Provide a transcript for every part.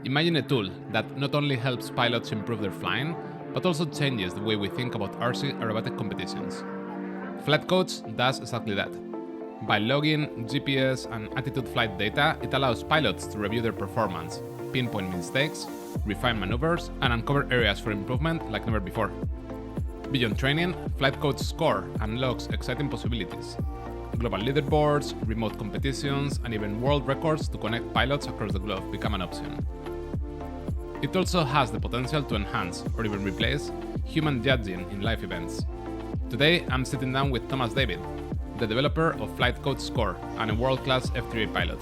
Imagine a tool that not only helps pilots improve their flying, but also changes the way we think about RC aerobatic competitions. Flight Coach does exactly that. By logging GPS and attitude flight data, it allows pilots to review their performance, pinpoint mistakes, refine maneuvers, and uncover areas for improvement like never before. Beyond training, Flight Coach score unlocks exciting possibilities. Global leaderboards, remote competitions, and even world records to connect pilots across the globe become an option. It also has the potential to enhance or even replace human judging in live events. Today, I'm sitting down with Thomas David, the developer of Flight Coach Score and a world-class F3A pilot.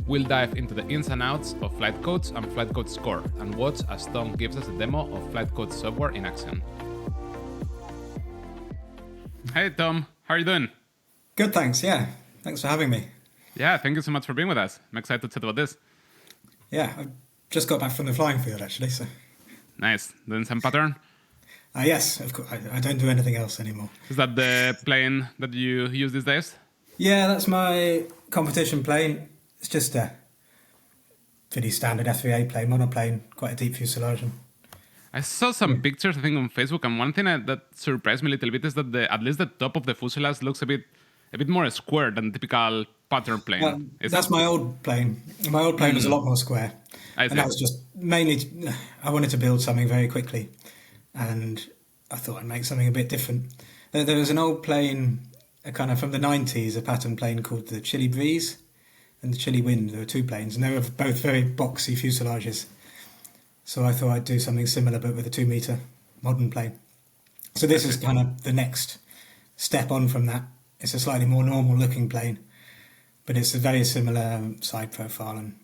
We'll dive into the ins and outs of Flight Coach and Flight Coach Score and watch as Tom gives us a demo of Flight Coach software in action. Hey Tom, how are you doing? Good, thanks. Yeah, thanks for having me. Yeah, thank you so much for being with us. I'm excited to chat about this. Yeah, I've just got back from the flying field, actually. So, Nice. Doing some pattern? yes, of course. I don't do anything else anymore. Is that the plane that you use these days? Yeah, that's my competition plane. It's just a pretty standard F3A plane, monoplane, quite a deep fuselage. I saw some pictures, I think, on Facebook, and one thing that surprised me a little bit is that at least the top of the fuselage looks a bit more square than typical pattern plane. That's my old plane. My old plane was a lot more square. I see. And that was just mainly, I wanted to build something very quickly. And I thought I'd make something a bit different. There was an old plane, kind of from the 90s, a pattern plane called the Chilly Breeze and the Chilly Wind. There were two planes, and they were both very boxy fuselages. So I thought I'd do something similar, but with a 2-meter modern plane. So this is kind of the next step on from that. It's a slightly more normal looking plane, but it's a very similar side profile. And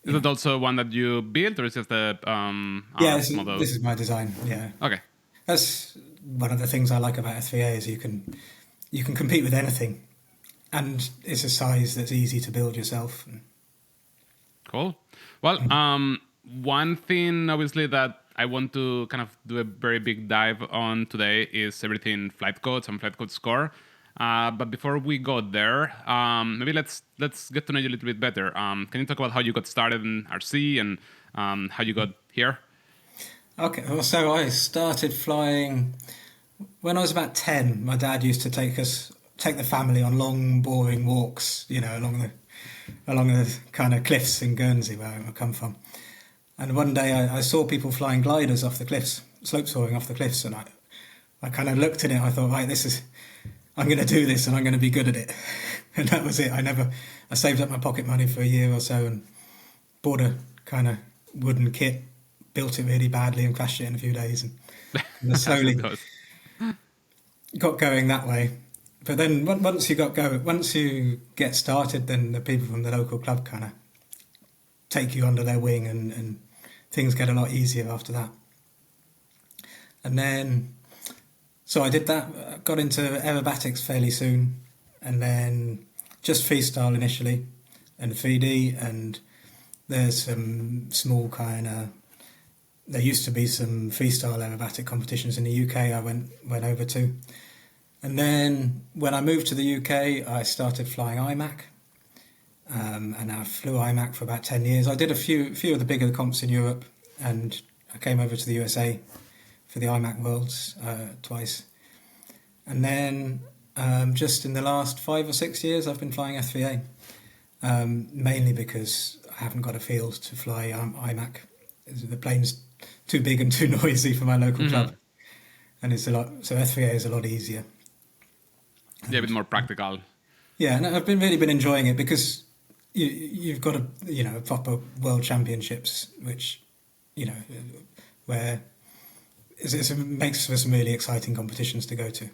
is it also one that you built, or is it the model? This is my design. Yeah. Okay. That's one of the things I like about F3A is you can compete with anything, and it's a size that's easy to build yourself. Cool. Well, one thing obviously that I want to kind of do a very big dive on today is everything Flight Coach and Flight Coach Score. But before we go there, maybe let's get to know you a little bit better. Can you talk about how you got started in RC and how you got here? Okay, well, so I started flying when I was about 10. My dad used to take the family on long, boring walks, along the kind of cliffs in Guernsey where I come from. And one day I saw people flying gliders off the cliffs, slope soaring off the cliffs, and I kind of looked at it. I thought, right, I'm going to do this, and I'm going to be good at it. And that was it. I saved up my pocket money for a year or so and bought a kind of wooden kit, built it really badly, and crashed it in a few days, and slowly got going that way. But then once you get started, then the people from the local club kind of take you under their wing, and things get a lot easier after that. And then, so I did that, got into aerobatics fairly soon, and then just freestyle initially, and 3D, and there's some small there used to be some freestyle aerobatic competitions in the UK I went over to. And then when I moved to the UK, I started flying IMAC. And I flew IMAC for about 10 years. I did a few of the bigger comps in Europe, and I came over to the USA for the IMAC Worlds twice. And then just in the last 5 or 6 years, I've been flying F3A, mainly because I haven't got a field to fly IMAC. The plane's too big and too noisy for my local club, and so F3A is a lot easier. Yeah, a bit more practical. Yeah, and I've really been enjoying it because you've got a proper world championships, which where it makes for some really exciting competitions to go to.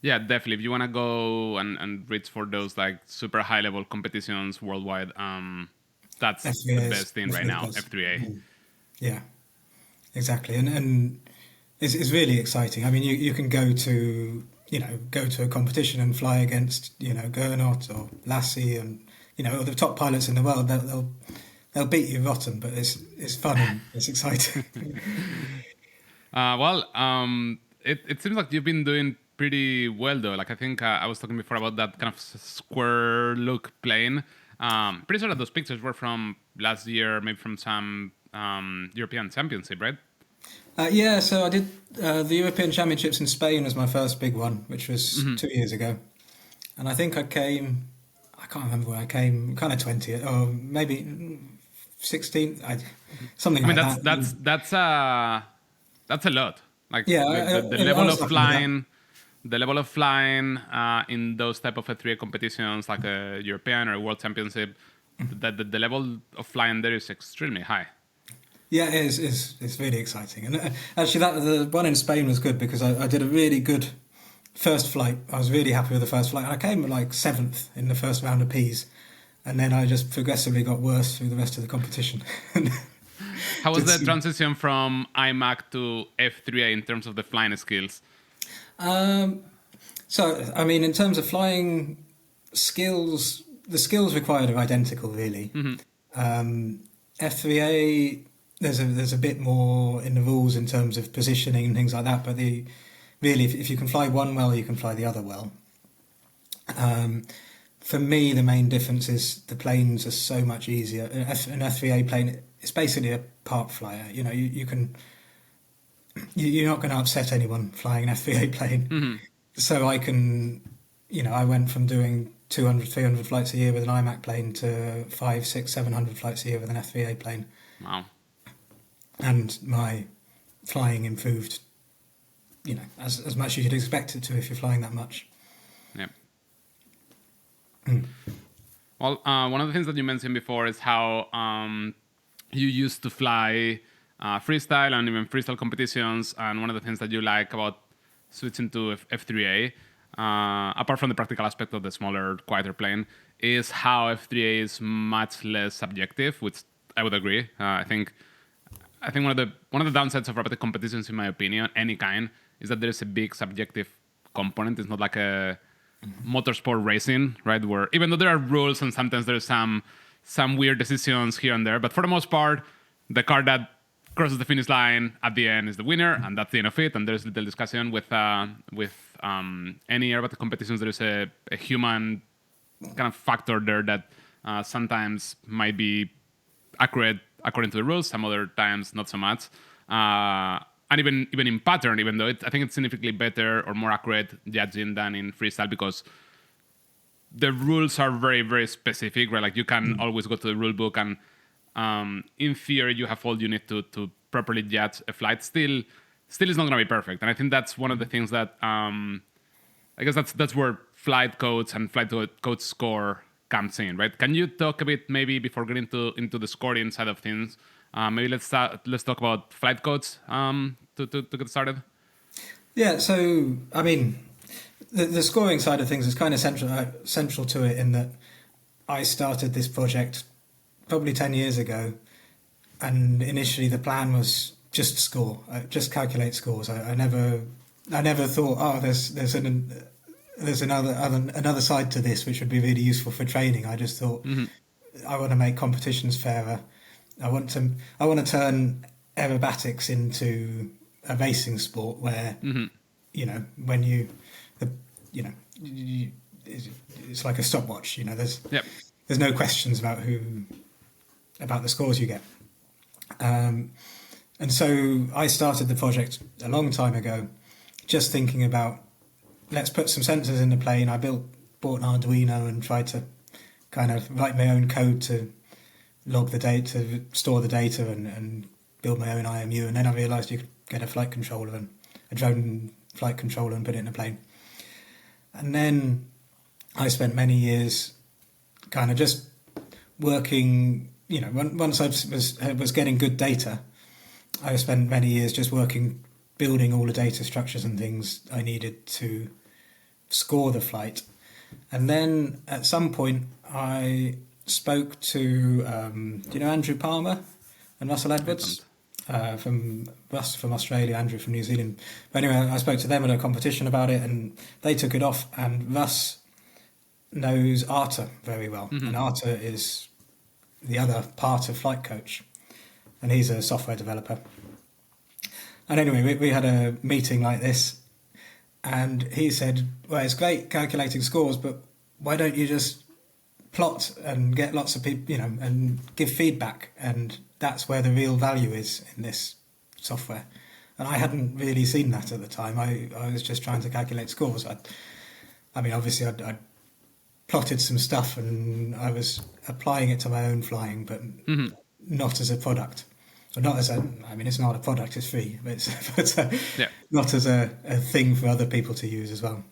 Yeah, definitely. If you want to go and reach for those like super high level competitions worldwide, that's the best thing right now. F3A. Yeah, exactly, and it's really exciting. I mean, you can go to a competition and fly against Gernot or Lassie and the top pilots in the world. They'll beat you rotten, but it's fun and it's exciting. It seems like you've been doing pretty well though. Like I think I was talking before about that kind of square look plane. Pretty sure that those pictures were from last year, maybe from some European Championship, right? Yeah, so I did the European Championships in Spain was my first big one, which was 2 years ago. And I think I can't remember where I came, kind of 20th, or maybe 16th, something I mean, like that. that's a lot. Like Yeah, the I level was of happy with that. flying, the level of flying in those type of F3A competitions, like a European or a World Championship, the level of flying there is extremely high. Yeah, it is. It's really exciting. And actually, the one in Spain was good because I did a really good first flight. I was really happy with the first flight. I came like 7th in the first round of Ps, and then I just progressively got worse through the rest of the competition. How was Did the some- transition from IMAC to F3A in terms of the flying skills? So, I mean, in terms of flying skills, the skills required are identical, really. F3A, there's a bit more in the rules in terms of positioning and things like that, but really, if you can fly one well, you can fly the other well. For me, the main difference is the planes are so much easier. An F3A plane, it's basically a park flyer. You know, you're not going to upset anyone flying an F3A plane. So I went from doing 200, 300 flights a year with an IMAC plane to 500, 600, 700 flights a year with an F3A plane. Wow. And my flying improved, as much as you'd expect it to if you're flying that much. Yeah. Well, one of the things that you mentioned before is how you used to fly freestyle and even freestyle competitions, and one of the things that you like about switching to F3A, apart from the practical aspect of the smaller, quieter plane, is how F3A is much less subjective, which I would agree. I think one of the downsides of robotic competitions, in my opinion, any kind, is that there's a big subjective component. It's not like a motorsport racing, right? Where even though there are rules and sometimes there's some weird decisions here and there, but for the most part, the car that crosses the finish line at the end is the winner, and that's the end of it. And there's little discussion with any aerobatic competitions. There is a human kind of factor there that sometimes might be accurate according to the rules, some other times not so much. And even in pattern, even though I think it's significantly better or more accurate judging than in freestyle, because the rules are very, very specific, right? Like you can always go to the rule book and in theory you have all you need to properly judge a flight. Still is not going to be perfect. And I think that's one of the things that I guess that's where flight codes and flight code score comes in, right? Can you talk a bit, maybe before getting into the scoring side of things, maybe let's talk about flight codes to get started. Yeah, so I mean, the scoring side of things is kind of central to it in that I started this project probably 10 years ago, and initially the plan was just score, just calculate scores. I never thought, oh, there's another side to this which would be really useful for training. I just thought I want to make competitions fairer. I want to turn aerobatics into a racing sport where it's like a stopwatch. There's no questions about the scores you get. And so I started the project a long time ago, just thinking about, let's put some sensors in the plane. I bought an Arduino and tried to kind of write my own code to log the data, store the data, and build my own IMU. And then I realised you could get a flight controller and a drone flight controller and put it in a plane. And then I spent many years kind of just working. Once I was getting good data, I spent many years just building all the data structures and things I needed to score the flight. And then at some point I spoke to Andrew Palmer and Russell Edwards from Australia, Andrew from New Zealand. But anyway, I spoke to them at a competition about it, and they took it off. And Russ knows Arta very well, and Arta is the other part of Flight Coach, and he's a software developer. And anyway, we had a meeting like this, and he said, well, it's great calculating scores, but why don't you just plot and get lots of people, and give feedback, and that's where the real value is in this software. And I hadn't really seen that at the time. I was just trying to calculate scores. Obviously I'd plotted some stuff and I was applying it to my own flying, but not as a product. Or not as it's not a product, it's free, but not as a thing for other people to use as well.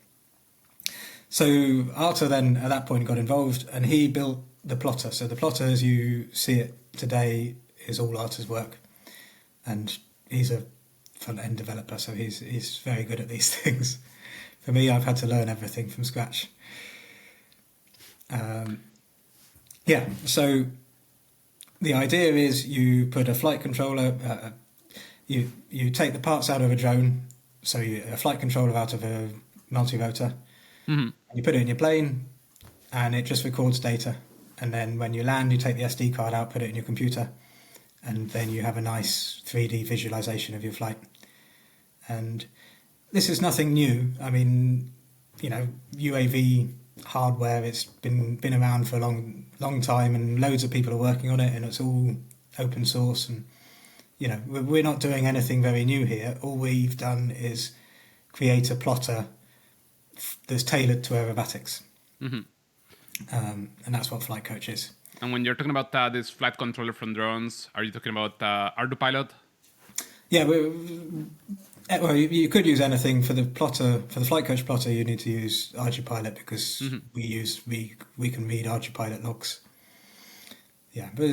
So Arthur then at that point got involved and he built the plotter. So the plotter as you see it today is all Arthur's work. And he's a front-end developer, so he's very good at these things. For me, I've had to learn everything from scratch. So the idea is you put a flight controller, you take the parts out of a drone, so a flight controller out of a multi-rotor, you put it in your plane, and it just records data. And then when you land, you take the SD card out, put it in your computer, and then you have a nice 3D visualization of your flight. And this is nothing new. UAV hardware, it's been around for a long time, and loads of people are working on it, and it's all open source. And we're not doing anything very new here. All we've done is create a plotter that's tailored to aerobatics, and that's what Flight Coach is. And when you're talking about this flight controller from drones, are you talking about ArduPilot? Yeah, well, you could use anything for the plotter. For the Flight Coach plotter, you need to use ArduPilot because we can read ArduPilot logs. Yeah, but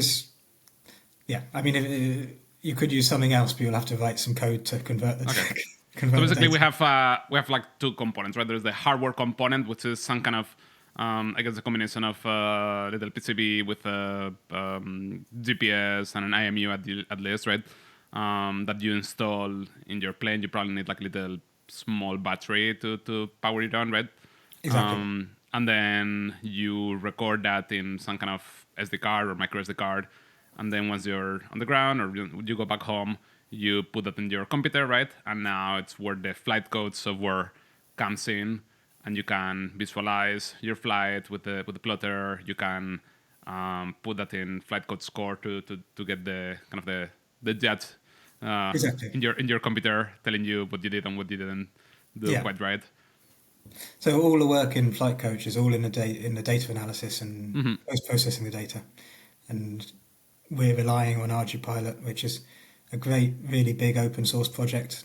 you could use something else, but you'll have to write some code to convert the. Okay. So basically, we have like two components, right? There's the hardware component, which is some kind of a combination of little PCB with a GPS and an IMU at least, right? That you install in your plane. You probably need like a little small battery to power it on, right? Exactly. And then you record that in some kind of SD card or micro SD card. And then once you're on the ground or you go back home, you put that in your computer, right? And now it's where the flight code software comes in, and you can visualize your flight with the plotter. You can put that in flight code score to get the kind of the jet Exactly. in your computer, telling you what you did and what you didn't do quite right. So all the work in Flight Coach is all in the data analysis and post-processing the data, and we're relying on ArduPilot, which is a great, really big open source project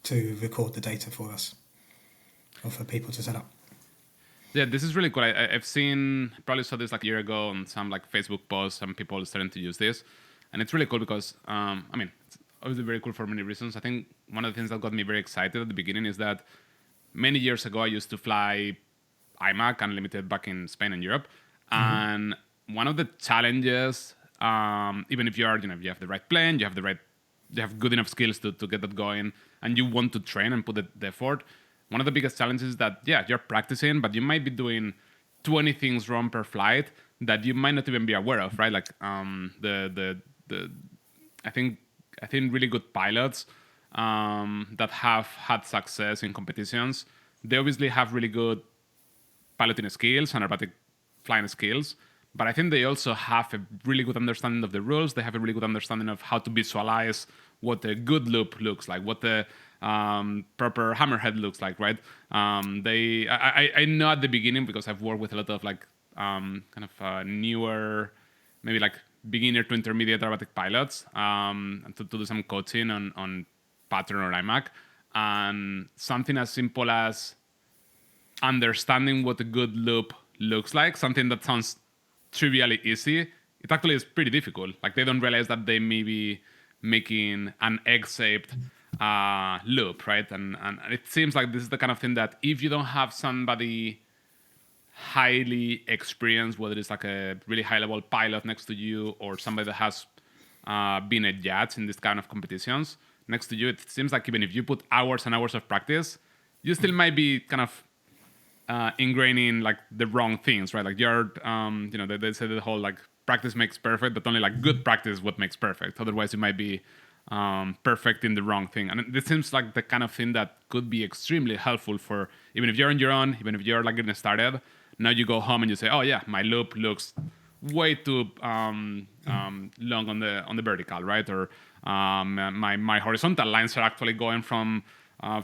to record the data for us or for people to set up. Yeah, this is really cool. I've seen, probably saw this like a year ago on some like Facebook posts, and people starting to use this. And it's really cool because, it's obviously very cool for many reasons. I think one of the things that got me very excited at the beginning is that many years ago, I used to fly IMAC Unlimited back in Spain and Europe. And one of the challenges, even if you have the right plane, you have good enough skills to get that going, and you want to train and put the effort, one of the biggest challenges is that, you're practicing, but you might be doing 20 things wrong per flight that you might not even be aware of, right? Like I think really good pilots that have had success in competitions, they obviously have really good piloting skills and aerobatic flying skills, but I think they also have a really good understanding of the rules. They have a really good understanding of how to visualize what a good loop looks like, what the proper hammerhead looks like, right? I know at the beginning, because I've worked with a lot of like newer, maybe like beginner to intermediate aerobatic pilots, and to do some coaching on pattern or IMAC, and something as simple as understanding what a good loop looks like, something that sounds trivially easy, it actually is pretty difficult. Like they don't realize that they may be making an egg-shaped loop, right? And it seems like this is the kind of thing that if you don't have somebody highly experienced, whether it's like a really high-level pilot next to you or somebody that has been a judge in this kind of competitions next to you, it seems like even if you put hours and hours of practice, you still might be kind of ingraining like the wrong things, right? Like you're, they say the whole like practice makes perfect, but only like good practice is what makes perfect. Otherwise, you might be perfect in the wrong thing. And this seems like the kind of thing that could be extremely helpful for even if you're on your own, even if you're like getting started, Now you go home and you say, oh yeah, my loop looks way too long on the vertical, right? Or my horizontal lines are actually going from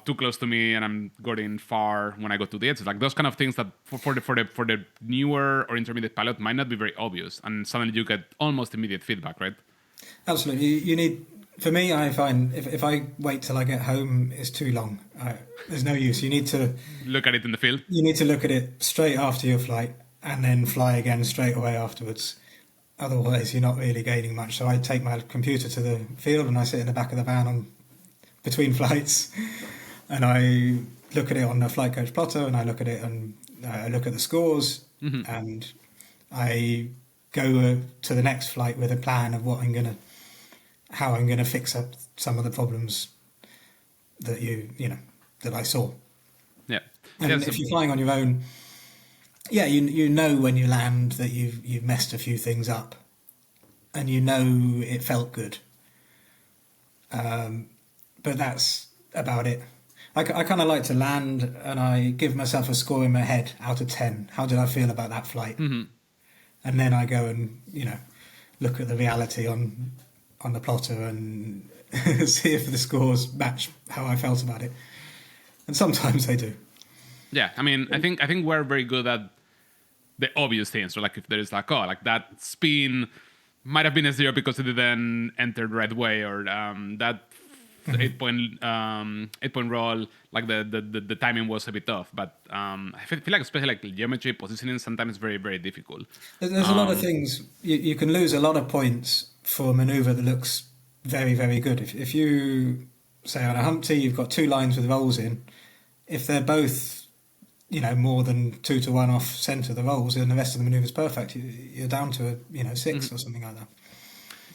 too close to me, and I'm going far when I go to the edges. Like those kind of things that for the newer or intermediate pilot might not be very obvious, and suddenly you get almost immediate feedback, right? Absolutely. You need. For me, I find if I wait till I get home, it's too long. There's no use. You need to look at it in the field. You need to look at it straight after your flight and then fly again straight away afterwards. Otherwise, you're not really gaining much. So I take my computer to the field and I sit in the back of the van between flights, and I look at it on the flight coach plotter, and I look at it and I look at the scores, and I go to the next flight with a plan of how I'm gonna fix up some of the problems that that I saw. Yeah. And if you're flying on your own, you know when you land that you've messed a few things up, and you know it felt good. But that's about it. I kind of like to land and I give myself a score in my head out of 10. How did I feel about that flight? And then I go and look at the reality on the plotter and see if the scores match how I felt about it. And sometimes they do. Yeah, I mean, I think we're very good at the obvious things. So like if there is like that spin might have been a 0 because it didn't enter the right way, or that 8-point roll, like the timing was a bit off. But I feel like especially like geometry positioning sometimes very, very difficult. There's a lot of things. You can lose a lot of points for a maneuver that looks very, very good. If you say on a Humpty you've got 2 lines with rolls in, if they're both more than 2 to 1 off centre the rolls, and the rest of the manoeuvre's perfect, you're down to 6 or something like that.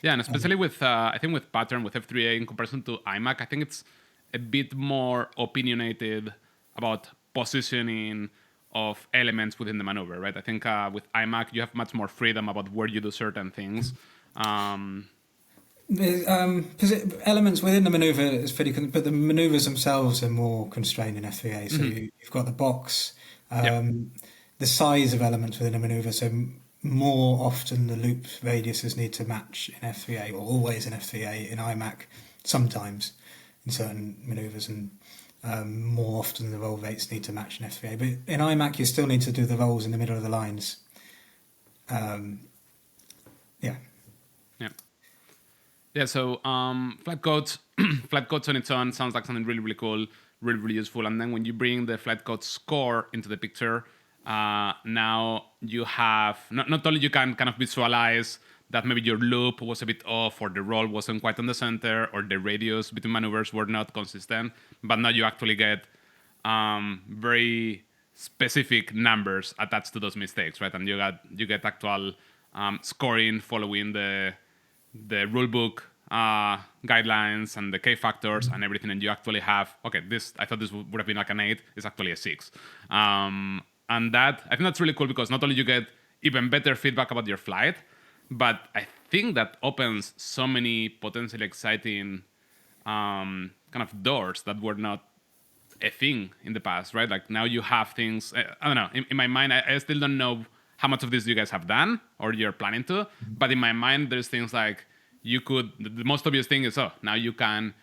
Yeah, and especially with I think with pattern with F3A in comparison to IMAC, I think it's a bit more opinionated about positioning of elements within the maneuver, right? I think with IMAC you have much more freedom about where you do certain things. Elements within the manoeuvre is pretty, but the manoeuvres themselves are more constrained in F3A. So you've got the box, the size of elements within a manoeuvre. So more often the loop radiuses need to match in F3A, or always in F3A. In IMAC, sometimes in certain manoeuvres, and more often the roll rates need to match in F3A. But in IMAC, you still need to do the rolls in the middle of the lines. Yeah, so flight codes on its own sounds like something really, really cool, really, really useful. And then when you bring the flight code score into the picture, now you have, not only you can kind of visualize that maybe your loop was a bit off, or the roll wasn't quite on the center, or the radius between maneuvers were not consistent, but now you actually get very specific numbers attached to those mistakes, right? And you get actual scoring following the rulebook guidelines and the K factors and everything, and you actually have, okay, this, I thought this would have been like an 8, it's actually a 6. And that, I think that's really cool, because not only you get even better feedback about your flight, but I think that opens so many potentially exciting kind of doors that were not a thing in the past, right? Like now you have things, I don't know, in my mind, I still don't know how much of this you guys have done or you're planning to, but in my mind, there's things like the most obvious thing is, now you can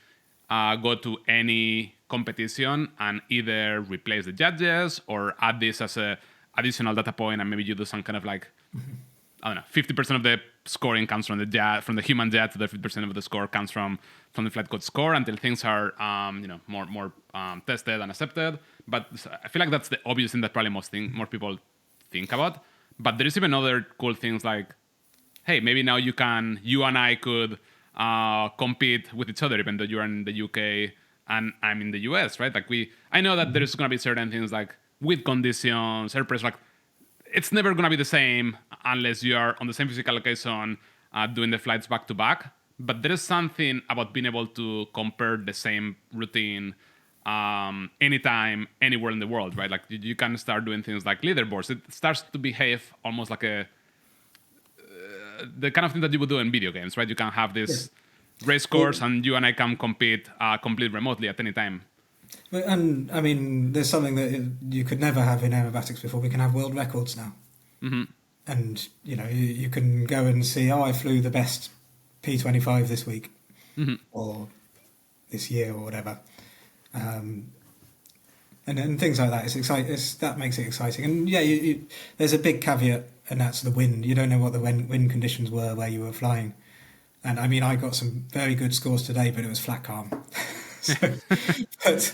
go to any competition and either replace the judges or add this as a additional data point, and maybe you do some kind of like, I don't know, 50% of the scoring comes from the human jet, the 50% of the score comes from the flight code score, until things are more tested and accepted. But I feel like that's the obvious thing that probably more people think about. But there is even other cool things like, hey, maybe now you and I could compete with each other, even though you're in the UK and I'm in the US, right? Like I know that there's gonna be certain things like with conditions, air pressure, like it's never gonna be the same unless you are on the same physical location doing the flights back to back. But there is something about being able to compare the same routine anytime, anywhere in the world, right? Like you can start doing things like leaderboards. It starts to behave almost like the kind of thing that you would do in video games, right? You can have this race course, and you and I can compete remotely at any time. And I mean, there's something that you could never have in aerobatics before. We can have world records now. Hmm. And, you can go and see, I flew the best P25 this week Hmm. or this year or whatever. And things like that. It's exciting. That makes it exciting. And yeah, there's a big caveat, and that's the wind. You don't know what the wind conditions were where you were flying. And I mean, I got some very good scores today, but it was flat calm. So, but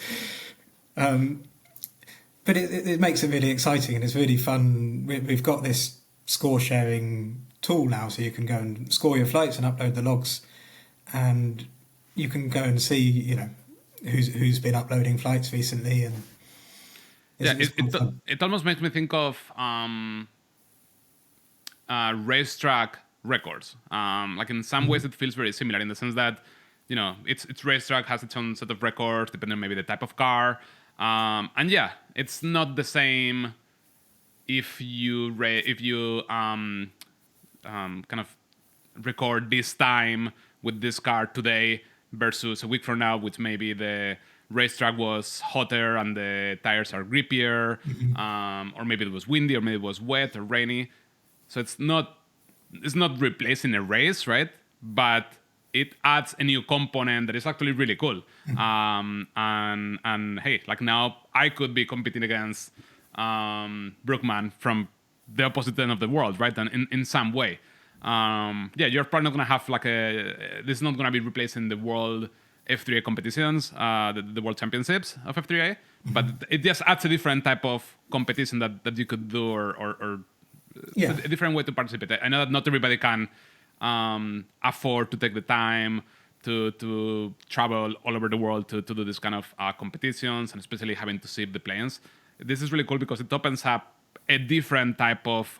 but it makes it really exciting, and it's really fun. We've got this score sharing tool now, so you can go and score your flights and upload the logs, and you can go and see, who's been uploading flights recently, and it's quite fun. It almost makes me think of racetrack records. Like in some ways, it feels very similar in the sense that its racetrack has its own set of records depending on maybe the type of car, and yeah, it's not the same if you kind of record this time with this car today versus a week from now, which maybe the racetrack was hotter and the tires are grippier, or maybe it was windy, or maybe it was wet or rainy. So it's not replacing a race, right? But it adds a new component that is actually really cool. And hey, like now I could be competing against Brookman from the opposite end of the world, right? And in some way. You're probably not going to have this is not going to be replacing the world F3A competitions, the world championships of F3A, but it just adds a different type of competition that you could do, or a different way to participate. I know that not everybody can afford to take the time to travel all over the world to do this kind of competitions, and especially having to see the planes. This is really cool because it opens up a different type of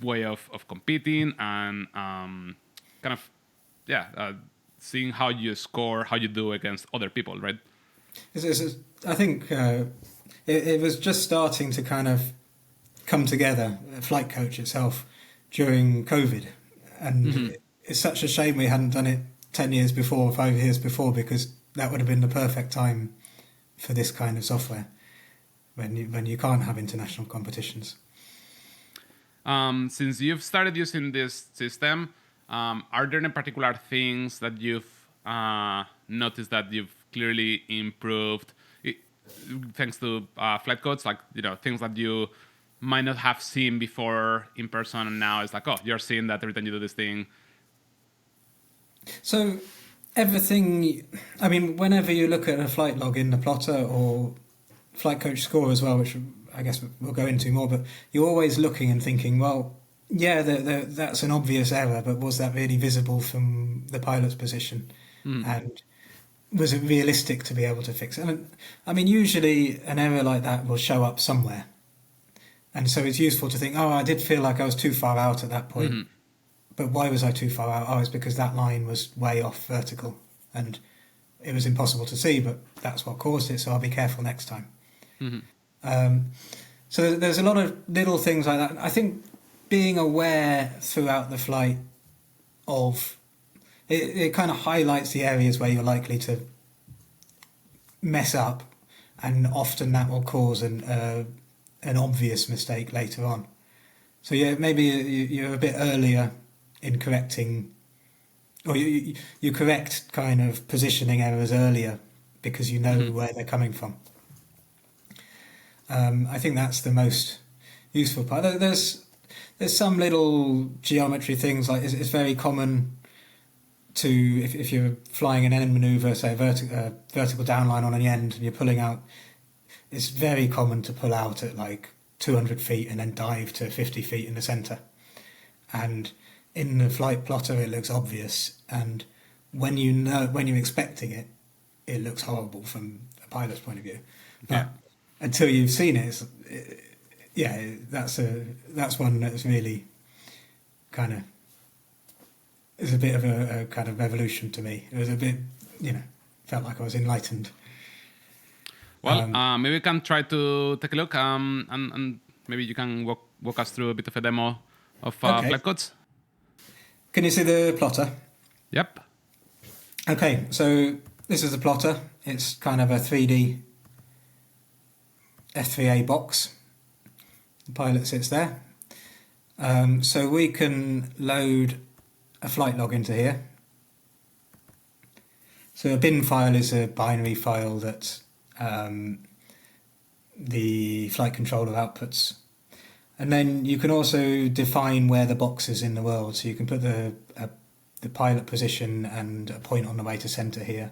way of competing, and seeing how you score, how you do against other people, right? I think it was just starting to kind of come together, Flight Coach itself, during COVID. And it's such a shame we hadn't done it 10 years before, 5 years before, because that would have been the perfect time for this kind of software when you can't have international competitions. Since you've started using this system, are there any particular things that you've noticed that you've clearly improved thanks to flight codes, like things that you might not have seen before in person, and now it's like, oh, you're seeing that every time you do this thing? So everything, I mean, whenever you look at a flight log in the plotter or flight coach score as well, which I guess we'll go into more, but you're always looking and thinking, well, yeah, that's an obvious error, but was that really visible from the pilot's position? And was it realistic to be able to fix it? And I mean, usually an error like that will show up somewhere. And so it's useful to think, I did feel like I was too far out at that point. But why was I too far out? It's because that line was way off vertical and it was impossible to see, but that's what caused it, so I'll be careful next time. So there's a lot of little things like that. I think being aware throughout the flight of it kind of highlights the areas where you're likely to mess up, and often that will cause an obvious mistake later on. So yeah, maybe you're a bit earlier in correcting, or you correct kind of positioning errors earlier because you know where they're coming from. I think that's the most useful part. There's some little geometry things, like it's very common to, if you're flying an end manoeuvre, say a vertical downline on an end, and you're pulling out, it's very common to pull out at like 200 feet and then dive to 50 feet in the centre. And in the flight plotter, it looks obvious. And when you're expecting it, it looks horrible from a pilot's point of view. But until you've seen it, that's one that's really kind of is a bit of a kind of revolution to me. It was a bit, felt like I was enlightened. Well, maybe we can try to take a look, and maybe you can walk us through a bit of a demo of flight codes. Can you see the plotter? Yep. Okay, so this is the plotter. It's kind of a 3D F3A box. The pilot sits there. So we can load a flight log into here. So a bin file is a binary file that the flight controller outputs. And then you can also define where the box is in the world. So you can put the pilot position and a point on the way to centre here.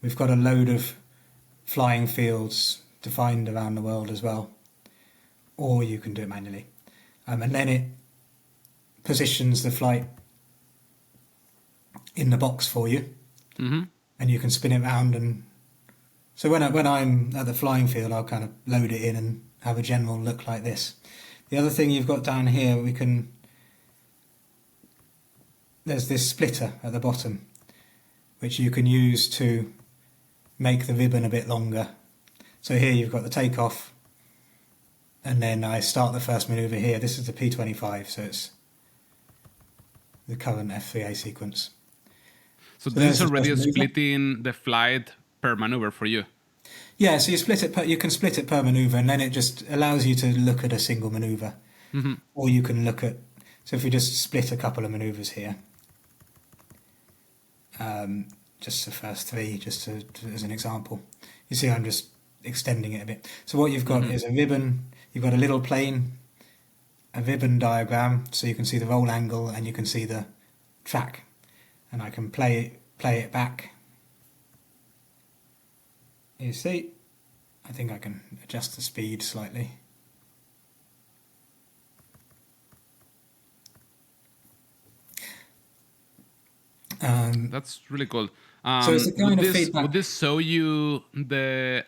We've got a load of flying fields defined around the world as well. Or you can do it manually. And then it positions the flight in the box for you. Mm-hmm. And you can spin it around. And so when I'm at the flying field, I'll kind of load it in and have a general look like this. The other thing you've got down here, there's this splitter at the bottom, which you can use to make the ribbon a bit longer. So here you've got the takeoff, and then I start the first manoeuvre here. This is the P25, so it's the current F3A sequence. So this is already splitting the flight per maneuver for you. Yeah, so you can split it per manoeuvre, and then it just allows you to look at a single manoeuvre. Mm-hmm. Or you can look at, so if we just split a couple of manoeuvres here, just the first three, just as an example. You see I'm just extending it a bit. So what you've got is a ribbon, you've got a little plane, a ribbon diagram, so you can see the roll angle and you can see the track. And I can play it back. You see, I think I can adjust the speed slightly. That's really cool. So it's the kind of feedback. Would this show you the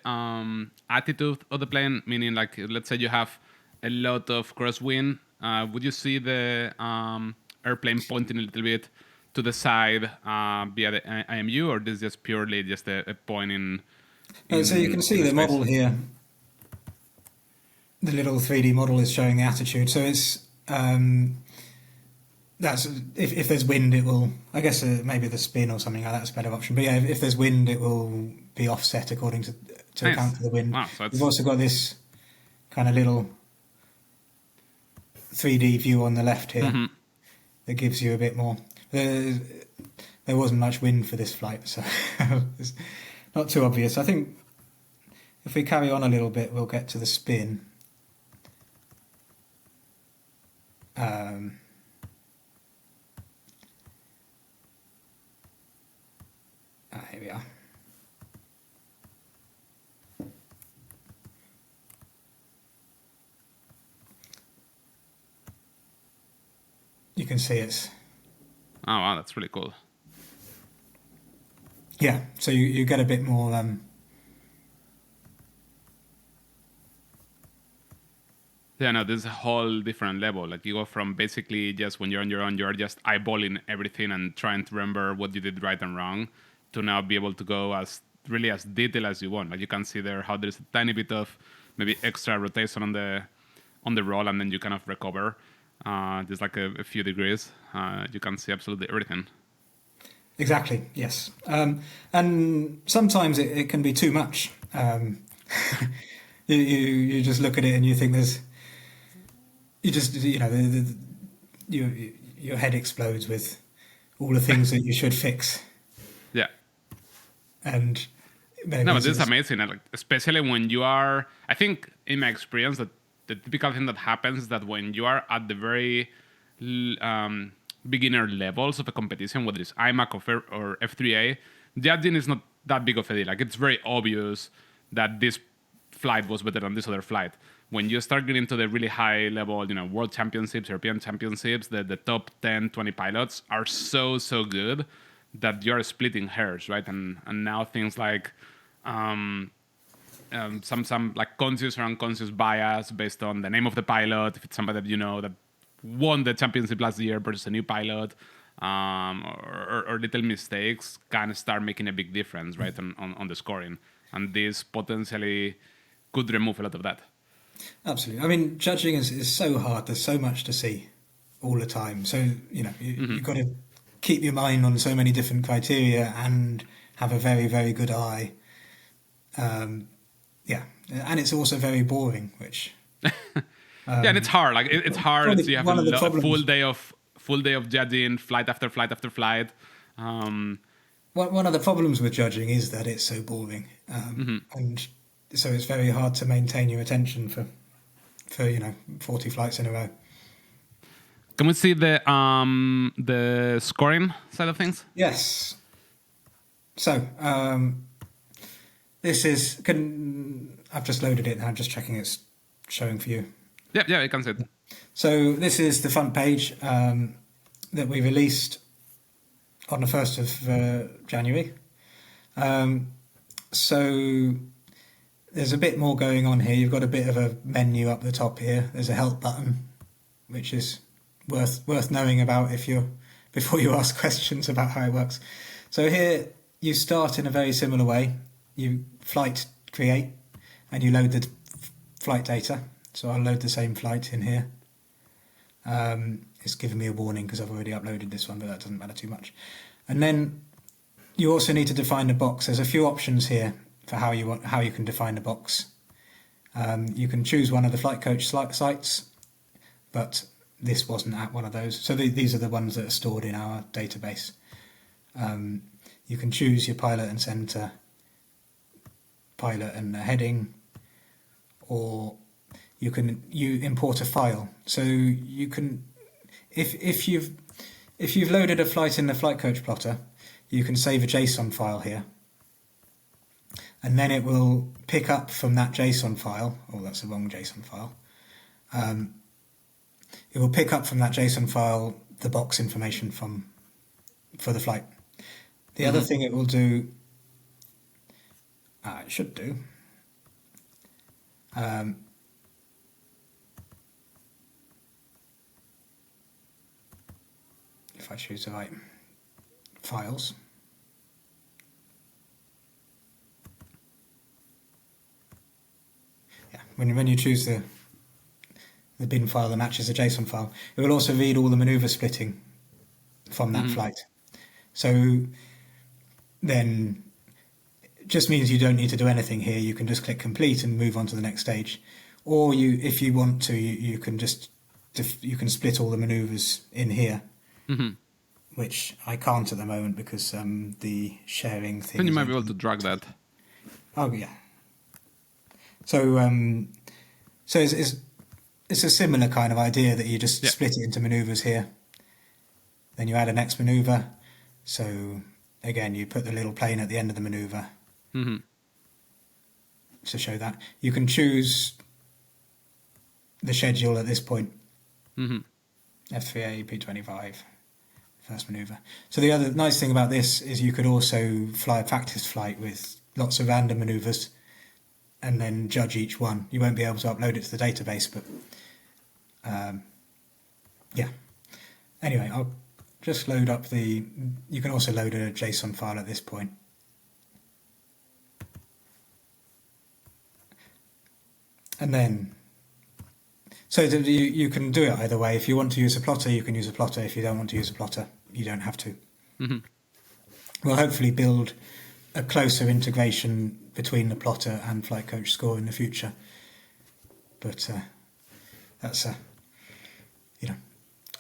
attitude of the plane? Meaning, like, let's say you have a lot of crosswind. Would you see the airplane pointing a little bit to the side via the IMU, or this is just purely just a point in so you can see the model here. The little 3D model is showing the attitude. So it's that's if there's wind, it will. I guess maybe the spin or something like that's a better option. But yeah, if there's wind, it will be offset according to nice. account for the wind. Wow, so We've also got this kind of little 3D view on the left here that gives you a bit more. There wasn't much wind for this flight, so it's not too obvious. I think if we carry on a little bit, we'll get to the spin. Here we are. You can see it's... Oh, wow, that's really cool. Yeah, so you get a bit more... Yeah, no, this is a whole different level. Like, you go from basically just when you're on your own, you're just eyeballing everything and trying to remember what you did right and wrong, to now be able to go as detailed as you want. Like, you can see there how there's a tiny bit of maybe extra rotation on the roll, and then you kind of recover just like a few degrees. You can see absolutely everything. Exactly, yes. And sometimes it can be too much. You just look at it and you think your head explodes with all the things that you should fix. Yeah. And no, but this is amazing. Like, especially when you are, I think in my experience, that the typical thing that happens is that when you are at the very beginner levels of a competition, whether it's IMAC or F3A, judging is not that big of a deal. Like, it's very obvious that this flight was better than this other flight. When you start getting to the really high level, world championships, European championships, the top 10, 20 pilots are so good that you're splitting hairs, right? And now things like some like conscious or unconscious bias based on the name of the pilot, if it's somebody that that won the championship last year versus a new pilot, or little mistakes can start making a big difference, right, on the scoring. And this potentially could remove a lot of that. Absolutely. I mean, judging is so hard. There's so much to see all the time. So, you've got to keep your mind on so many different criteria and have a very, very good eye. Yeah, and it's also very boring, which yeah, and it's hard. Like it's hard. probably So you have one of the a problems. full day of judging, flight after flight after flight. One of the problems with judging is that it's so boring, and so it's very hard to maintain your attention for 40 flights in a row. Can we see the scoring side of things? Yes. So this is. I've just loaded it now. I'm just checking it's showing for you. Yeah, I can see it. So this is the front page that we released on the 1st of January. So there's a bit more going on here. You've got a bit of a menu up the top here. There's a help button, which is worth knowing about before you ask questions about how it works. So here you start in a very similar way. You flight create and you load the flight data. So I'll load the same flight in here. It's given me a warning because I've already uploaded this one, but that doesn't matter too much. And then you also need to define the box. There's a few options here for how you can define the box. You can choose one of the flight coach sites, but this wasn't at one of those. So these are the ones that are stored in our database. You can choose your pilot and center, pilot and heading, or you import a file. So you can, if you've loaded a flight in the flight coach plotter, you can save a JSON file here, and then it will pick up from that JSON file. Oh, that's the wrong JSON file. It will pick up from that JSON file the box information for the flight. The other thing it will do, it should do, if I choose the right files. Yeah, when you choose the bin file that matches the JSON file, it will also read all the maneuver splitting from that flight. So then it just means you don't need to do anything here. You can just click complete and move on to the next stage. Or if you want to, you can you can split all the maneuvers in here, which I can't at the moment because the sharing thing. Then you might be able to drag that. Oh yeah. So it's a similar kind of idea that you just split it into maneuvers here. Then you add a next maneuver. So again, you put the little plane at the end of the maneuver to show that. You can choose the schedule at this point. F3A, P25, first maneuver. So the other nice thing about this is you could also fly a practice flight with lots of random maneuvers and then judge each one. You won't be able to upload it to the database, but yeah. Anyway, I'll just load up you can also load a JSON file at this point. And then, so you can do it either way. If you want to use a plotter, you can use a plotter. If you don't want to use a plotter, you don't have to. We'll hopefully build a closer integration between the plotter and flight coach score in the future. But that's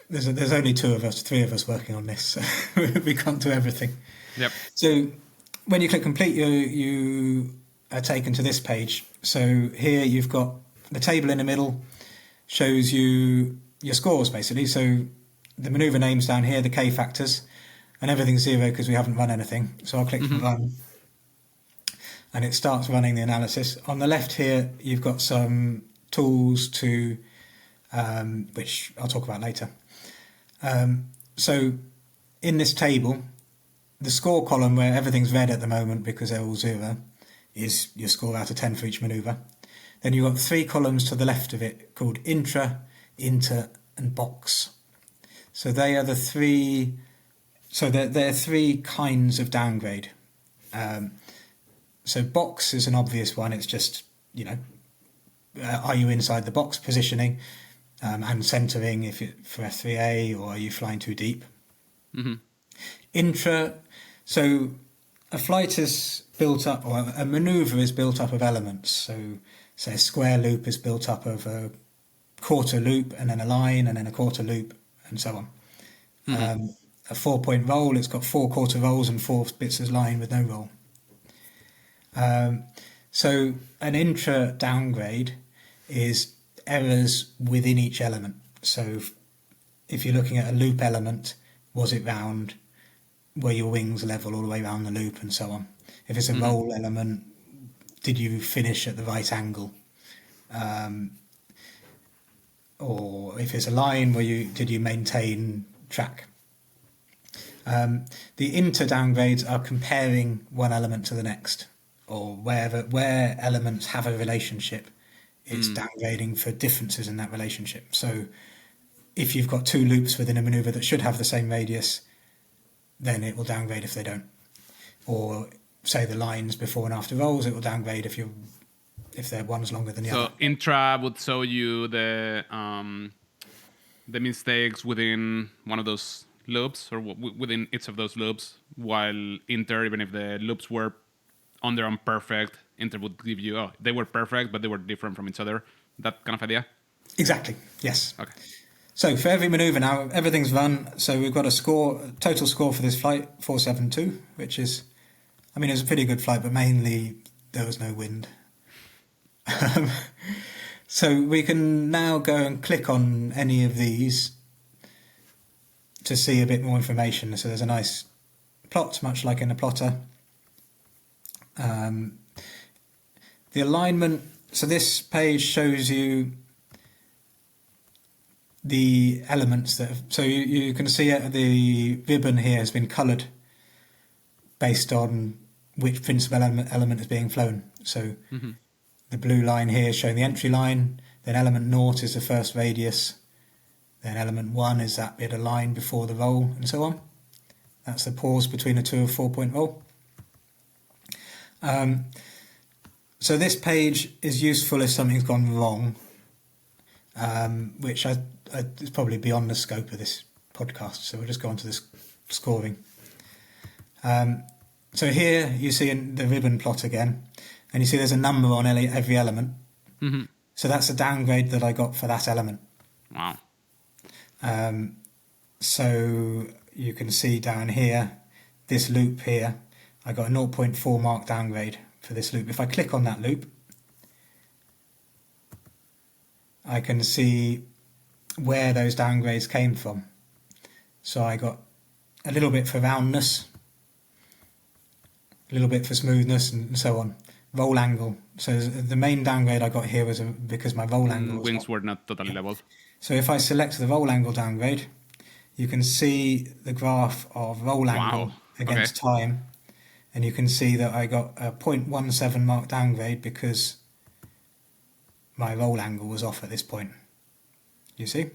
there's only three of us working on this. So we can't do everything. Yep. So when you click complete, you are taken to this page. So here you've got the table in the middle, shows you your scores basically. So the maneuver names down here, the K factors, and everything's 0 because we haven't run anything. So I'll click run, and it starts running the analysis. On the left here, you've got some tools to, which I'll talk about later. So in this table, the score column where everything's red at the moment because they're all 0 is your score out of 10 for each maneuver. Then you've got 3 columns to the left of it called intra, inter, and box. So they are the three. So there are 3 kinds of downgrade. So box is an obvious one. It's just, are you inside the box positioning and centering for F3A, or are you flying too deep? Intra. So a flight is built up, or a maneuver is built up of elements. So, say a square loop is built up of a quarter loop, and then a line, and then a quarter loop, and so on. A 4-point roll, it's got 4 quarter rolls and 4 bits of line with no roll. So an intra downgrade is errors within each element. So if you're looking at a loop element, was it round? Were your wings level all the way around the loop, and so on? If it's a roll element, did you finish at the right angle? Or if it's a line, did you maintain track? The inter downgrades are comparing one element to the next, or where elements have a relationship, it's downgrading for differences in that relationship. So if you've got 2 loops within a maneuver that should have the same radius, then it will downgrade if they don't. Or say the lines before and after rolls, it will downgrade if they're one's longer than the other. So intra would show you the mistakes within one of those loops, or within each of those loops, while inter, even if the loops were on their own perfect, inter would give you, they were perfect, but they were different from each other. That kind of idea? Exactly, yes. Okay. So for every maneuver now, everything's run. So we've got a total score for this flight, 472, which is, it was a pretty good flight, but mainly there was no wind. So we can now go and click on any of these to see a bit more information. So there's a nice plot, much like in a plotter. The alignment, so this page shows you the elements so you can see the ribbon here has been coloured based on which principal element is being flown. So the blue line here is showing the entry line, then element 0 is the first radius, then element 1 is that bit of line before the roll, and so on. That's the pause between a 2 or 4-point roll. So this page is useful if something's gone wrong, which is probably beyond the scope of this podcast, so we'll just go on to this scoring. So here you see the ribbon plot again, and you see there's a number on every element. So that's a downgrade that I got for that element. Wow. So you can see down here, this loop here, I got a 0.4 mark downgrade for this loop. If I click on that loop, I can see where those downgrades came from. So I got a little bit for roundness, a little bit for smoothness, and so on. Roll angle. So the main downgrade I got here was because my roll angle wings were not totally level. So if I select the roll angle downgrade, you can see the graph of roll angle against time, and you can see that I got a 0.17 mark downgrade because my roll angle was off at this point. You see?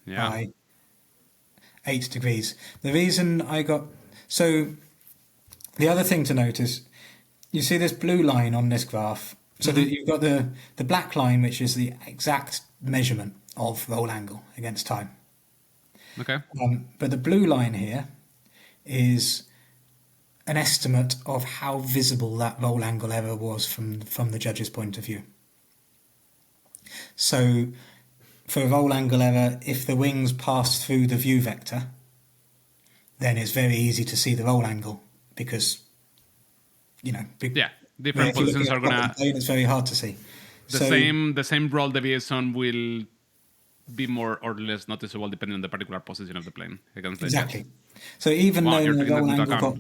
Yeah. By 8 degrees. The reason I got... So the other thing to note is, you see this blue line on this graph. So that you've got the black line, which is the exact measurement of roll angle against time. Okay. But the blue line here is an estimate of how visible that roll angle error was from the judge's point of view. So for a roll angle error, if the wings pass through the view vector, then it's very easy to see the roll angle because, different positions are gonna. It's very hard to see. The same roll deviation will be more or less noticeable depending on the particular position of the plane against the exactly. judge. So even though the roll angle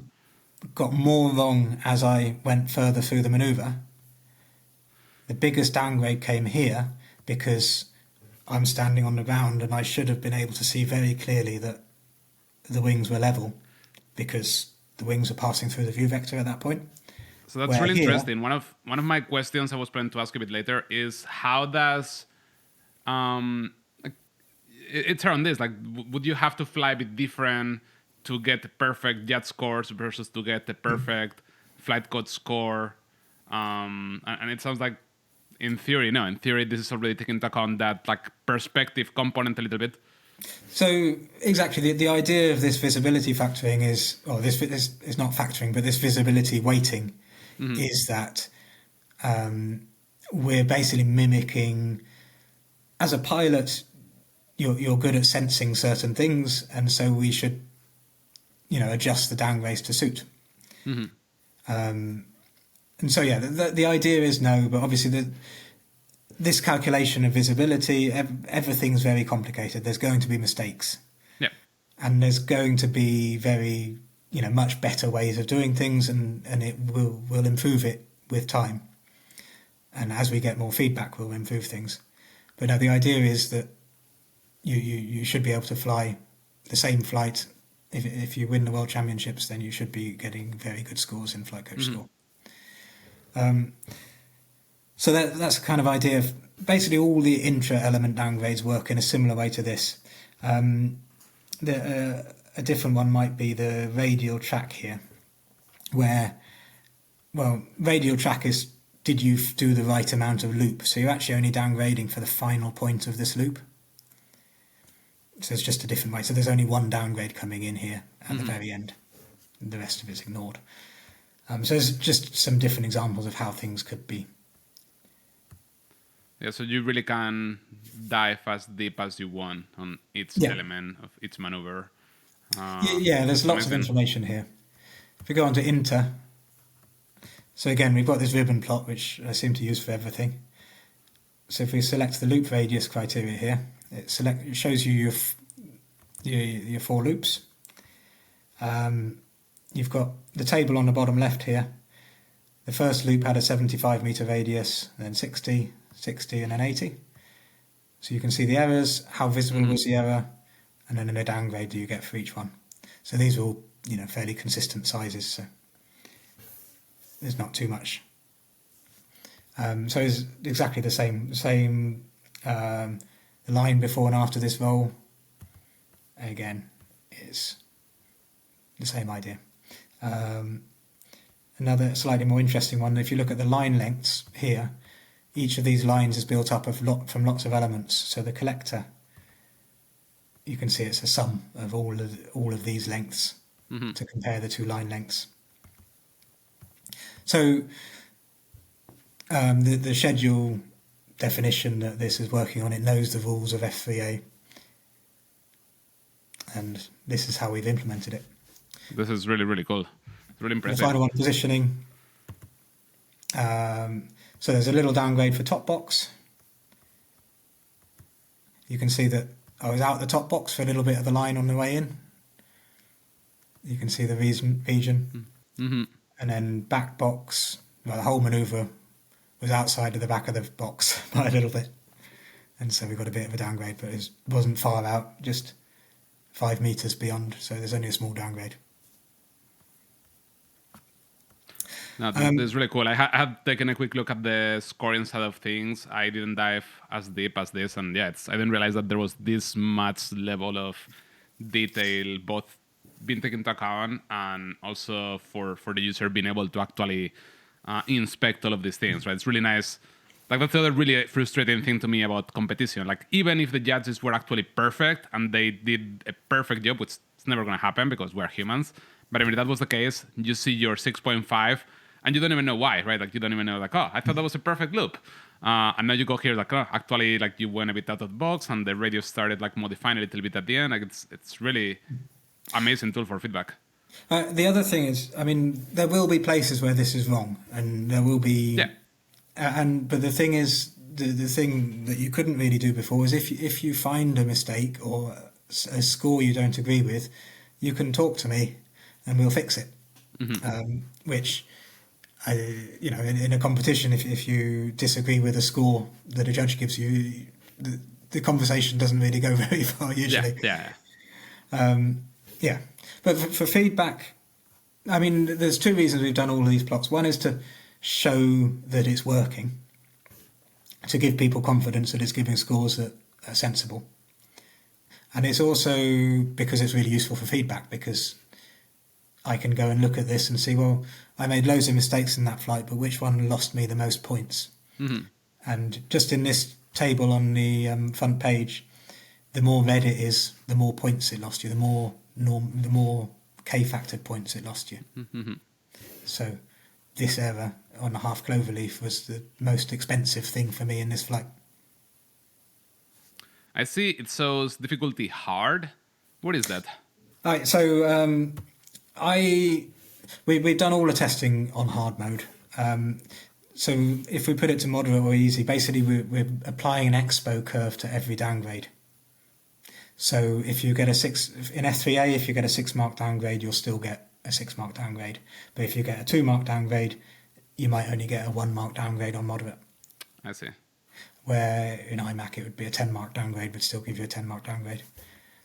got more wrong as I went further through the maneuver, the biggest downgrade came here because I'm standing on the ground and I should have been able to see very clearly that the wings were level because the wings were passing through the view vector at that point. So that's really interesting. One of my questions I was planning to ask a bit later is how does it's around this, like would you have to fly a bit different to get the perfect jet scores versus to get the perfect flight code score? And it sounds like in theory this is already taking into account that like perspective component a little bit. So exactly, the idea of this visibility factoring is, or this is not factoring, but this visibility weighting is that we're basically mimicking, as a pilot, you're good at sensing certain things, and so we should, adjust the downgrades to suit. And so the idea is no, but obviously this calculation of visibility, everything's very complicated. There's going to be mistakes. Yeah. And there's going to be very, much better ways of doing things, and it will improve it with time. And as we get more feedback, we'll improve things. But no, the idea is that you should be able to fly the same flight. If you win the World Championships, then you should be getting very good scores in Flight Coach Score. So that's the kind of idea of basically all the intra-element downgrades work in a similar way to this. A different one might be the radial track here, where, radial track is, did you do the right amount of loop? So you're actually only downgrading for the final point of this loop. So it's just a different way. So there's only one downgrade coming in here at the very end. The rest of it's ignored. So there's just some different examples of how things could be. Yeah, so you really can dive as deep as you want on each element of each maneuver. There's lots of information here. If we go on to inter, so again, we've got this ribbon plot, which I seem to use for everything. So if we select the loop radius criteria here, it shows you your 4 loops. You've got the table on the bottom left here. The first loop had a 75 meter radius, then 60, 60, and then 80. So you can see the errors, how visible was the error, and then a downgrade do you get for each one. So these are all, fairly consistent sizes, so there's not too much. So it's exactly the same the line before and after this roll, again, is the same idea. Another slightly more interesting one, if you look at the line lengths here, each of these lines is built up from lots of elements. So the collector, you can see it's a sum of all of these lengths to compare the 2 line lengths. So the schedule definition that this is working on, it knows the rules of F3A, and this is how we've implemented it. This is really, really cool. It's really impressive. The final one, positioning. So there's a little downgrade for top box. You can see that I was out the top box for a little bit of the line on the way in. You can see the region. And then back box, the whole manoeuvre was outside of the back of the box by a little bit. And so we got a bit of a downgrade, but it wasn't far out, just 5 meters beyond. So there's only a small downgrade. No, this is really cool. I have taken a quick look at the scoring side of things. I didn't dive as deep as this, and I didn't realize that there was this much level of detail, both being taken into account and also for the user being able to actually inspect all of these things. Right? It's really nice. Like, that's the other really frustrating thing to me about competition. Like, even if the judges were actually perfect and they did a perfect job, which is never going to happen because we're humans. But if that was the case, you see your 6.5. And you don't even know why, right? Like, you don't even know, like, I thought that was a perfect loop. And now you go here, like, actually, like, you went a bit out of the box and the radio started, like, modifying a little bit at the end. Like, it's really amazing tool for feedback. The other thing is, I mean, there will be places where this is wrong, and there will be... Yeah. But the thing is, the thing that you couldn't really do before is if you find a mistake or a score you don't agree with, you can talk to me and we'll fix it. Which... in a competition, if you disagree with a score that a judge gives you, the conversation doesn't really go very far usually. But for feedback, I mean, there's 2 reasons we've done all of these plots. One is to show that it's working, to give people confidence that it's giving scores that are sensible. And it's also because it's really useful for feedback, because I can go and look at this and see, well, I made loads of mistakes in that flight, but which one lost me the most points? And just in this table on the front page, the more red it is, the more points it lost you, the more K-factored points it lost you. So this error on a half cloverleaf was the most expensive thing for me in this flight. I see it shows difficulty hard. What is that? Right, so we've done all the testing on hard mode. So if we put it to moderate or easy, basically we're applying an expo curve to every downgrade. So if you get a 6 in F3A, if you get a 6 mark downgrade, you'll still get a 6 mark downgrade. But if you get a 2 mark downgrade, you might only get a 1 mark downgrade on moderate. I see. Where in iMac it would be a 10 mark downgrade, would still give you a 10 mark downgrade.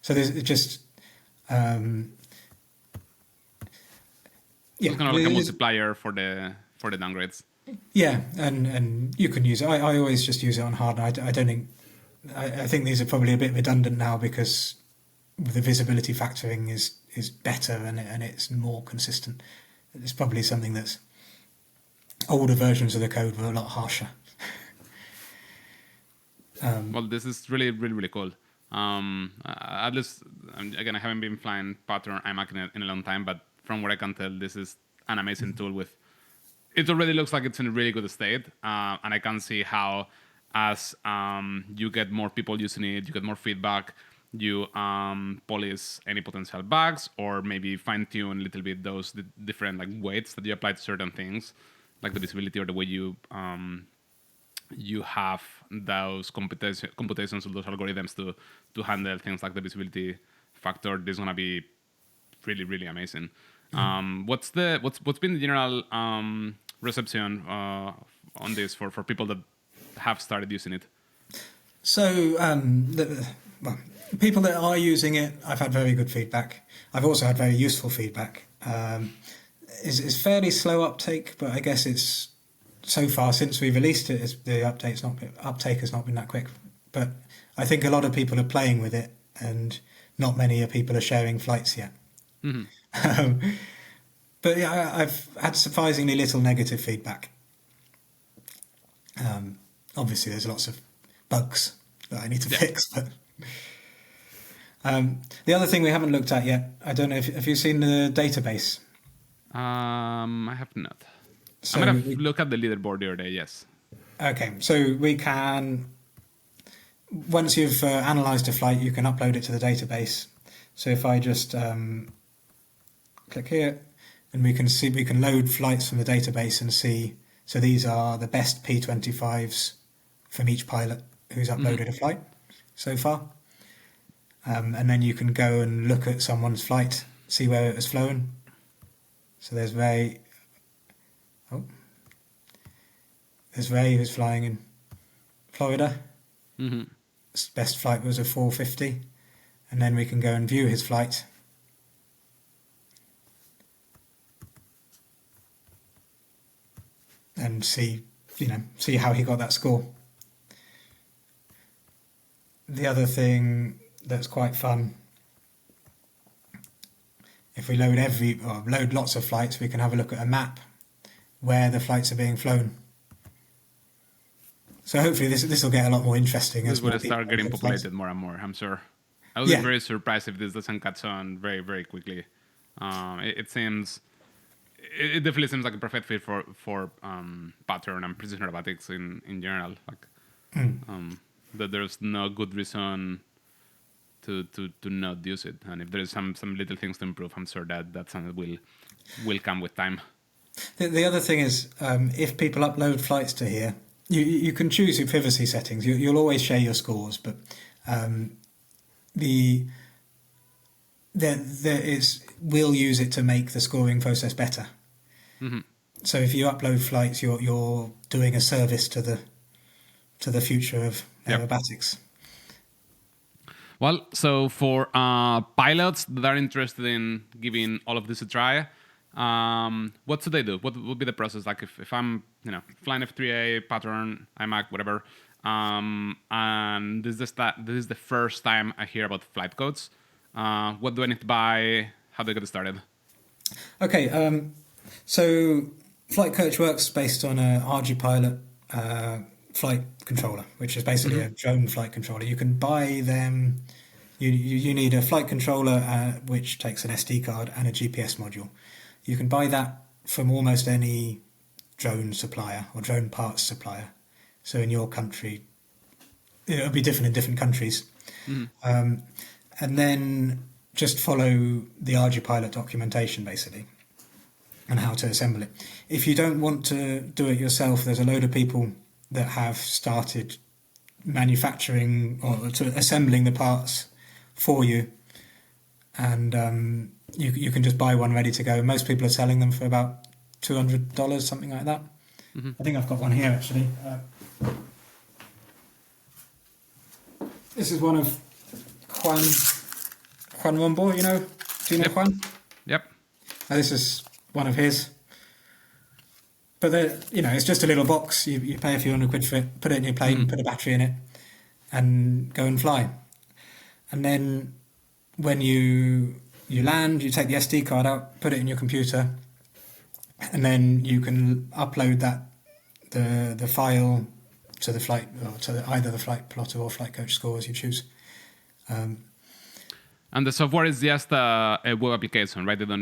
So there's just It's kind of like a multiplier for the downgrades. Yeah, and you can use it. I always just use it on hard. I don't think. I think these are probably a bit redundant now because the visibility factoring is better and it's more consistent. It's probably something that's older versions of the code were a lot harsher. Well, this is really cool. At least, again, I haven't been flying pattern iMac in a long time, but from what I can tell, this is an amazing tool. It already looks like it's in a really good state, and I can see how as you get more people using it, you get more feedback, you polish any potential bugs, or maybe fine-tune a little bit those different like weights that you apply to certain things, like the visibility or the way you have those computations of those algorithms to handle things like the visibility factor. This is gonna be really amazing. What's been the general reception on this for people that have started using it? So people that are using it, I've had very good feedback. I've also had very useful feedback. It's fairly slow uptake, but I guess it's so far since we released it, the uptake has not been that quick. But I think a lot of people are playing with it, and not many people are sharing flights yet. But yeah, I've had surprisingly little negative feedback. Obviously, there's lots of bugs that I need to fix. But the other thing we haven't looked at yet, I don't know if have you seen the database? I have not. So I'm gonna look at the leaderboard the other day. Yes. Okay, so we can. Once you've analysed a flight, you can upload it to the database. So if I just click here, and we can load flights from the database and see. So these are the best P25s from each pilot who's uploaded a flight so far. And then you can go and look at someone's flight, see where it was flown. So there's Ray. There's Ray who's flying in Florida. His best flight was a 450. And then we can go and view his flight. And see how he got that score. The other thing that's quite fun, if we load lots of flights, we can have a look at a map where the flights are being flown. So hopefully this will get a lot more interesting. This will start getting populated more and more, I'm sure. I would be very surprised if this doesn't catch on very quickly. It definitely seems like a perfect fit for pattern and precision aerobatics in general. That there's no good reason to not use it, and if there's some little things to improve, I'm sure that's something that will come with time. The other thing is, if people upload flights to here, you can choose your privacy settings. You'll always share your scores, but we'll use it to make the scoring process better. So if you upload flights, you're doing a service to the future of aerobatics. Well, so for pilots that are interested in giving all of this a try, what should they do? What would be the process? Like if I'm flying F3A, pattern, iMac, whatever, and this is the first time I hear about flight codes. What do I need to buy? How do I get started? Okay, so Flight Coach works based on a RG Pilot flight controller, which is basically a drone flight controller. You can buy them. You need a flight controller which takes an SD card and a GPS module. You can buy that from almost any drone supplier or drone parts supplier. So in your country, it'll be different in different countries. And then just follow the ArduPilot documentation basically and how to assemble it. If you don't want to do it yourself, there's a load of people that have started manufacturing or assembling the parts for you, and you can just buy one ready to go. Most people are selling them for about $200, something like that. I think I've got one here actually. This is one of Juan Rombo, you know? Do you know Juan? Yep. This is one of his. But it's just a little box. You pay a few £100 for it, put it in your plane, put a battery in it, and go and fly. And then when you land, you take the SD card out, put it in your computer, and then you can upload the file to the flight, or to either the flight plotter or flight coach score as you choose. And the software is just a web application, right? People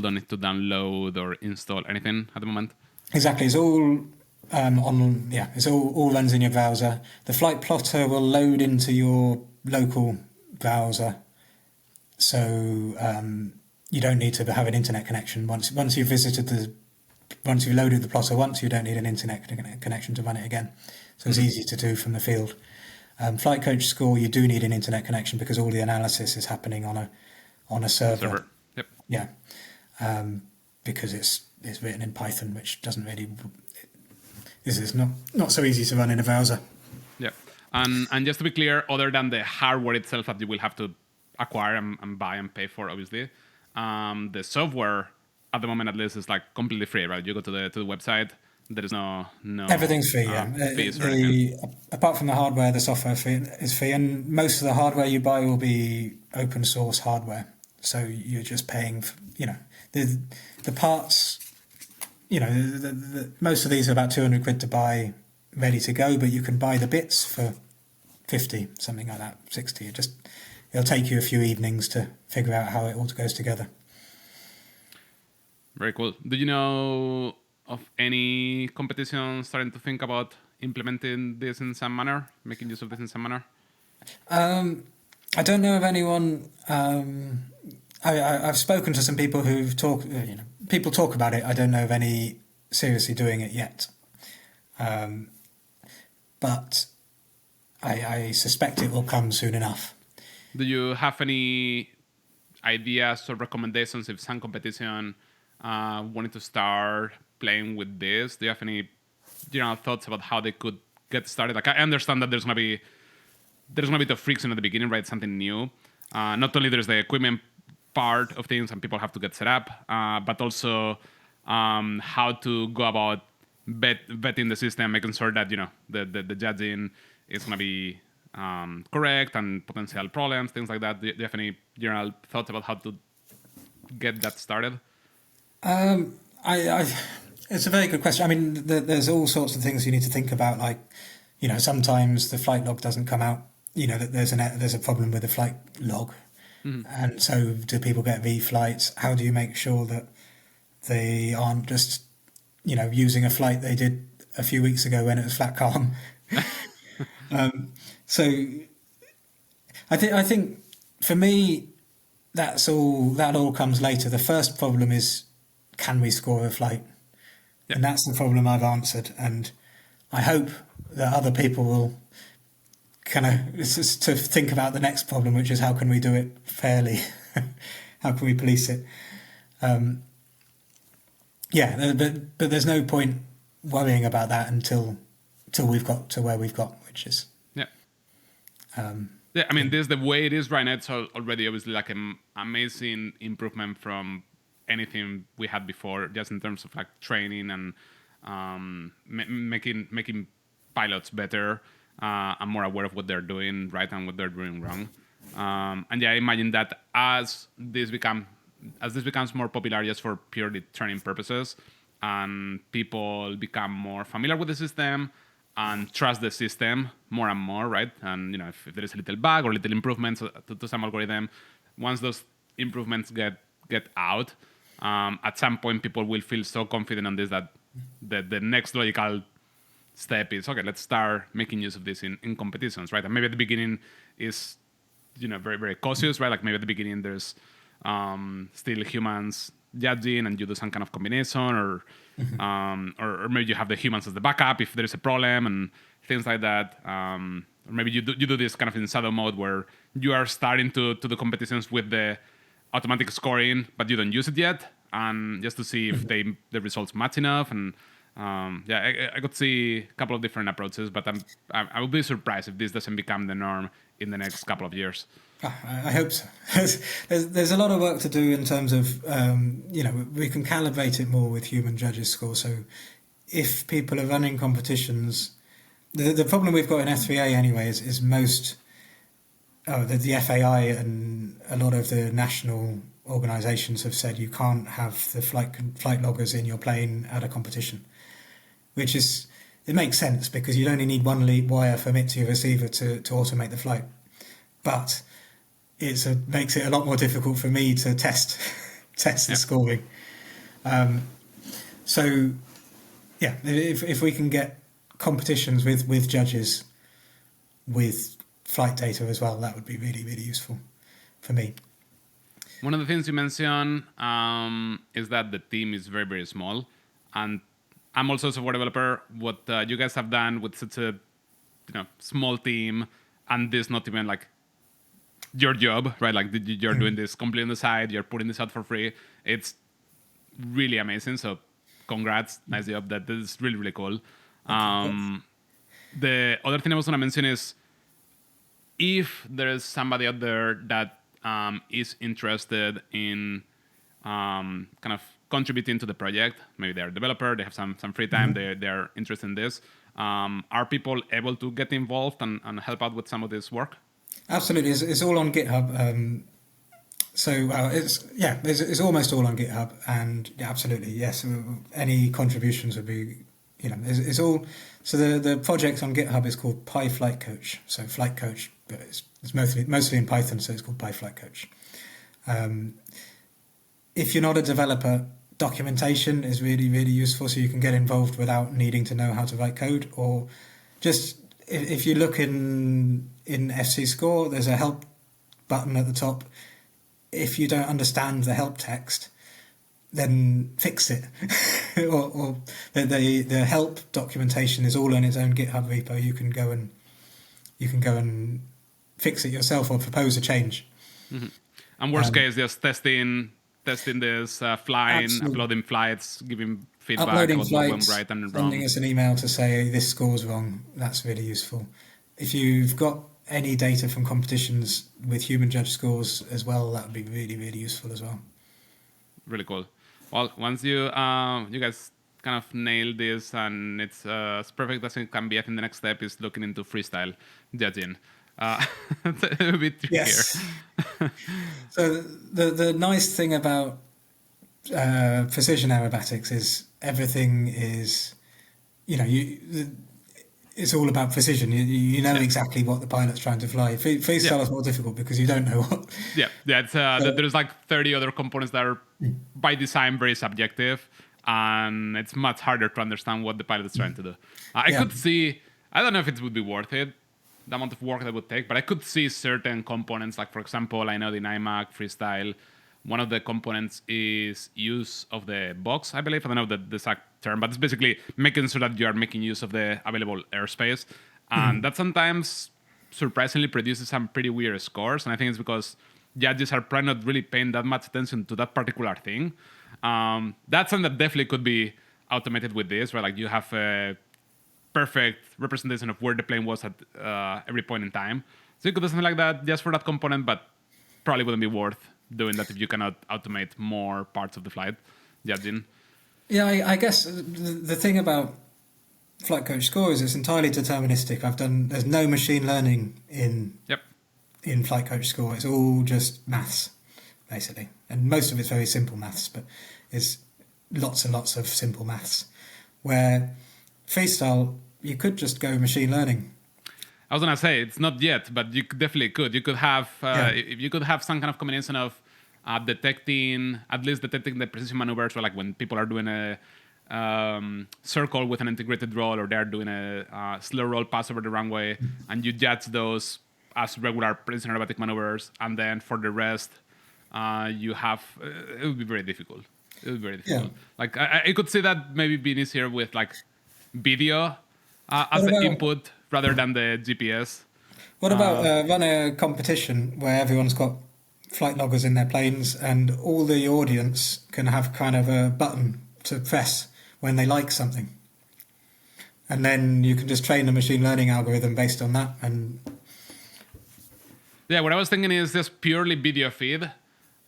don't need to download or install anything at the moment. Exactly, it's all it's all runs in your browser. The flight plotter will load into your local browser, so you don't need to have an internet connection. Once you've loaded the plotter once, you don't need an internet connection to run it again. So it's easy to do from the field. Flight coach score, you do need an internet connection because all the analysis is happening on a server. Yep. Yeah, because it's written in Python, which doesn't really. This is not so easy to run in a browser. Yeah, and just to be clear, other than the hardware itself that you will have to acquire and buy and pay for, obviously, the software at the moment at least is like completely free, right? You go to the website. There is no everything's free. Fees apart from the hardware, the software is free, and most of the hardware you buy will be open source hardware. So you're just paying for, the parts. Most of these are about £200 to buy ready to go, but you can buy the bits for 50, something like that, 60. It'll take you a few evenings to figure out how it all goes together. Very cool. Do you know of any competition starting to think about implementing this in some manner, making use of this in some manner? I don't know of anyone. I've spoken to some people who've talked. People talk about it. I don't know of any seriously doing it yet. But I suspect it will come soon enough. Do you have any ideas or recommendations if some competition wanted to start playing with this? Do you have any thoughts about how they could get started? Like, I understand that there's gonna be a bit of friction at the beginning, right? Something new. Not only there's the equipment part of things and people have to get set up, but also how to go about vetting the system, making sure that the judging is gonna be correct and potential problems, things like that. Do you have any general thoughts about how to get that started? It's a very good question. I mean, there's all sorts of things you need to think about. Like, sometimes the flight log doesn't come out. That there's a problem with the flight log, and so do people get reflights? How do you make sure that they aren't just, using a flight they did a few weeks ago when it was flat calm? So, I think for me, that all comes later. The first problem is, can we score a flight? Yeah. And that's the problem I've answered. And I hope that other people will to think about the next problem, which is how can we do it fairly? How can we police it? But there's no point worrying about that until we've got to where we've got, which is I mean, this the way it is right now. It's already obviously like an amazing improvement from anything we had before, just in terms of like training and making pilots better and more aware of what they're doing right and what they're doing wrong. And I imagine that as this becomes more popular just for purely training purposes, and people become more familiar with the system and trust the system more and more, right? And if there is a little bug or little improvements to some algorithm, once those improvements get out, at some point people will feel so confident on this that the next logical step is, okay, let's start making use of this in competitions, right? And maybe at the beginning is very, very cautious, right? Like maybe at the beginning there's still humans judging and you do some kind of combination, or maybe you have the humans as the backup if there's a problem and things like that. Or maybe you do this kind of in shadow mode where you are starting to do competitions with the automatic scoring, but you don't use it yet, and just to see if the results match enough. And I could see a couple of different approaches, but I would be surprised if this doesn't become the norm in the next couple of years. I hope so. There's a lot of work to do in terms of, we can calibrate it more with human judges' score. So if people are running competitions, the problem we've got in F3A anyway is most, the FAI and a lot of the national organisations have said you can't have the flight loggers in your plane at a competition, which is, it makes sense because you'd only need one lead wire from it to your receiver to automate the flight. But it makes it a lot more difficult for me to test the scoring. If we can get competitions with judges with flight data as well, that would be really, really useful for me. One of the things you mentioned is that the team is very, very small, and I'm also a software developer. What you guys have done with such a small team, and this not even like your job, right? Like you're doing this completely on the side, you're putting this out for free. It's really amazing. So congrats, nice job. That is really, really cool. The other thing I was going to mention is if there is somebody out there that is interested in kind of contributing to the project, maybe they're a developer, they have some free time, they're interested in this. Are people able to get involved and help out with some of this work? Absolutely, it's all on GitHub. It's almost all on GitHub, and absolutely, yes. Any contributions would be, it's all. So the project on GitHub is called PyFlight Coach. So Flight Coach, but it's mostly in Python, so it's called PyFlight Coach. If you're not a developer, documentation is really, really useful, so you can get involved without needing to know how to write code. Or just if you look in FC Score, there's a help button at the top. If you don't understand the help text, then fix it. or the help documentation is all in its own GitHub repo. You can go and fix it yourself or propose a change. Mm-hmm. And worst case, just testing this, flying, uploading flights, giving feedback, uploading flights, right and wrong. Sending us an email to say this score's wrong. That's really useful. If you've got any data from competitions with human judge scores as well, that would be really, really useful as well. Really cool. Well, once you guys kind of nail this and it's as perfect as it can be, I think the next step is looking into freestyle judging. It's a bit trickier. Yes. So the nice thing about precision aerobatics is everything is, it's all about precision. You know exactly what the pilot's trying to fly. Freestyle is more difficult because you don't know what. It's there's like 30 other components that are by design very subjective, and it's much harder to understand what the pilot is trying to do. I could see, I don't know if it would be worth it, the amount of work that would take, but I could see certain components, like for example, I know in IMAC freestyle, one of the components is use of the box, I believe. I don't know the exact term, but it's basically making sure that you are making use of the available airspace. And that sometimes surprisingly produces some pretty weird scores. And I think it's because judges are probably not really paying that much attention to that particular thing. That's something that definitely could be automated with this, right? Like you have a perfect representation of where the plane was at every point in time. So you could do something like that just for that component, but probably wouldn't be worth doing that if you cannot automate more parts of the flight judging. Yeah, I guess the thing about Flight Coach Score is it's entirely deterministic. There's no machine learning in Flight Coach Score. It's all just maths, basically. And most of it's very simple maths, but it's lots and lots of simple maths. Where freestyle, you could just go machine learning. I was gonna say it's not yet, but you definitely could. You could have if you could have some kind of combination of detecting the precision maneuvers, or like when people are doing a circle with an integrated roll, or they're doing a slow roll pass over the runway, and you judge those as regular precision aerobatic maneuvers, and then for the rest, you have it would be very difficult. It would be very difficult. Yeah. Like I could see that maybe being easier with like video as the input rather than the GPS. What about run a competition where everyone's got flight loggers in their planes and all the audience can have kind of a button to press when they like something? And then you can just train a machine learning algorithm based on that. And yeah, what I was thinking is just purely video feed.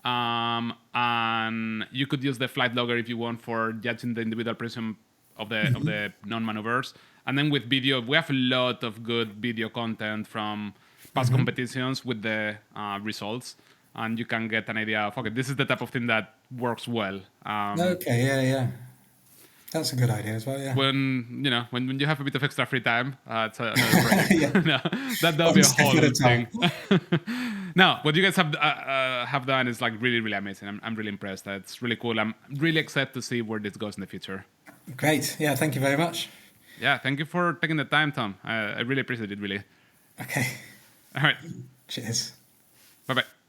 And you could use the flight logger if you want for judging the individual precision of the non-maneuvers. And then with video, we have a lot of good video content from past competitions with the results. And you can get an idea of, okay, this is the type of thing that works well. Okay, yeah. That's a good idea as well, yeah. When you have a bit of extra free time, it's another project. No, that'll be a whole thing. Now, what you guys have done is like really, really amazing. I'm really impressed. It's really cool. I'm really excited to see where this goes in the future. Great. Yeah, thank you very much. Yeah, thank you for taking the time, Tom. I really appreciate it, really. Okay. All right. Cheers. Bye-bye.